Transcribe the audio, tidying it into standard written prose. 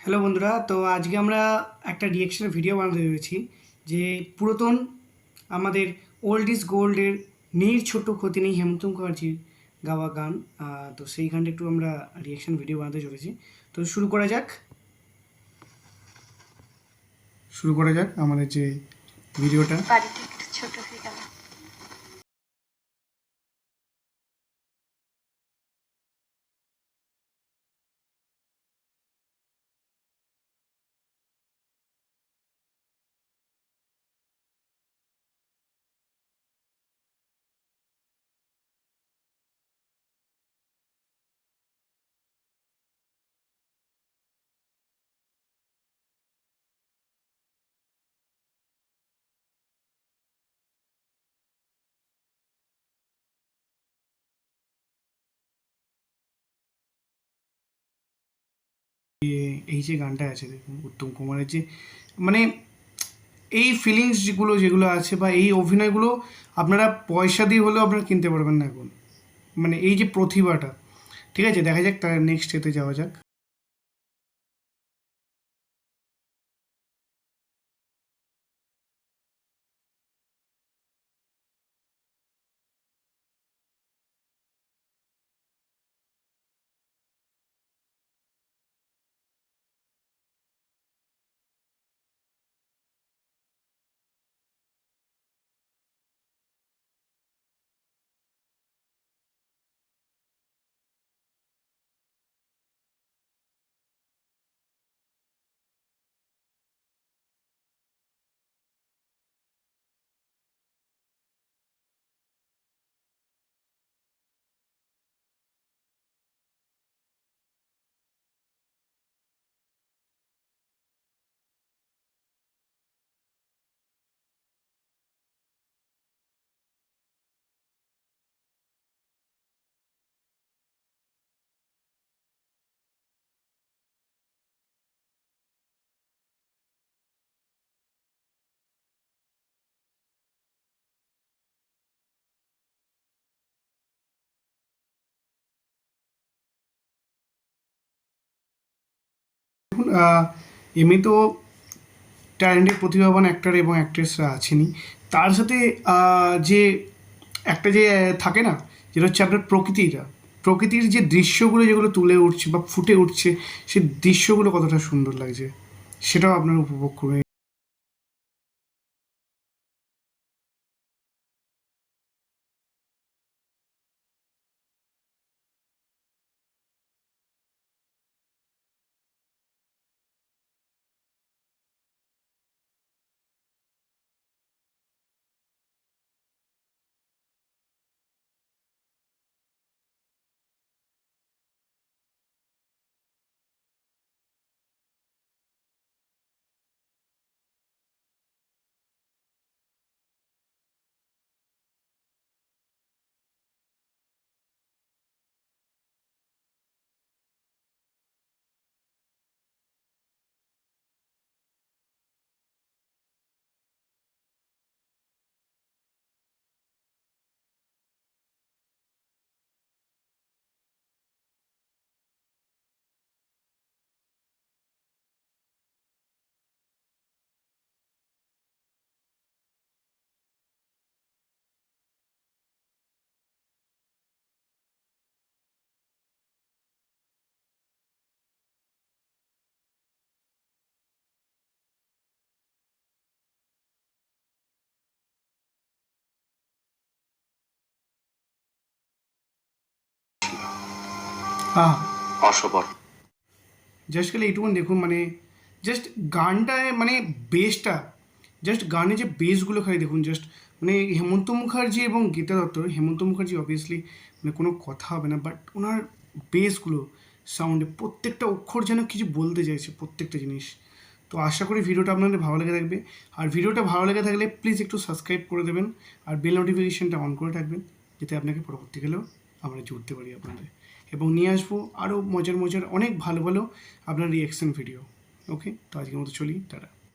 Hello বন্ধুরা, তো আজকে আমরা একটা রিঅ্যাকশনের ভিডিও বানাতে চলেছি যে পুরাতন আমাদের ওল্ড ইজ গোল্ডের নীর ছোট ক্ষতি নেই হেমন্ত মুখার্জির গাওয়া গান। তো সেই গানটা একটু আমরা রিঅ্যাকশন ভিডিও বানাতে চলেছি। তো শুরু করা যাক আমাদের যে ভিডিওটা। বাড়িটা একটু ছোট হয়ে গেল। এই যে গানটা আছে দেখুন, উত্তম কুমারের যে মানে এই ফিলিংসগুলো যেগুলো আছে বা এই অভিনয়গুলো আপনারা পয়সা দিয়ে হলেও আপনারা কিনতে পারবেন না এখন। মানে এই যে প্রতিভাটা, ঠিক আছে, দেখা যাক তার নেক্সট এতে যাওয়া যাক। দেখুন, এমনি তো ট্যালেন্টেড প্রতিভাবান অ্যাক্টর এবং অ্যাক্ট্রেসরা আছেনই, তার সাথে যে একটা যে থাকে না, যেটা হচ্ছে আপনার প্রকৃতির যে দৃশ্যগুলো যেগুলো তুলে উঠছে বা ফুটে উঠছে, সেই দৃশ্যগুলো কতটা সুন্দর লাগছে সেটাও আপনারা উপভোগ করবেন। হ্যাঁ, অসবর। জাস্ট খালি এইটুকুন দেখুন, মানে জাস্ট গানটায় মানে বেসটা, জাস্ট গানে যে বেসগুলো খালি দেখুন, জাস্ট মানে হেমন্ত মুখার্জি এবং গীতা দত্ত, হেমন্ত মুখার্জি অবভিয়াসলি মানে কোনো কথা হবে না, বাট ওনার বেসগুলো সাউন্ডে প্রত্যেকটা অক্ষর যেন কিছু বলতে চাইছে, প্রত্যেকটা জিনিস। তো আশা করি ভিডিওটা আপনাদের ভালো লেগে থাকবে, আর ভিডিওটা ভালো লেগে থাকলে প্লিজ একটু সাবস্ক্রাইব করে দেবেন আর বেল নোটিফিকেশানটা অন করে থাকবেন, যাতে আপনাকে পরবর্তীকালেও আমরা জুড়তে পারি আপনাদের, এবং নিয়ে আসবো আরও মজার মজার অনেক ভালো ভালো আপনার রিঅ্যাকশন ভিডিও। ওকে, তো আজকের মতো চলি, টাটা।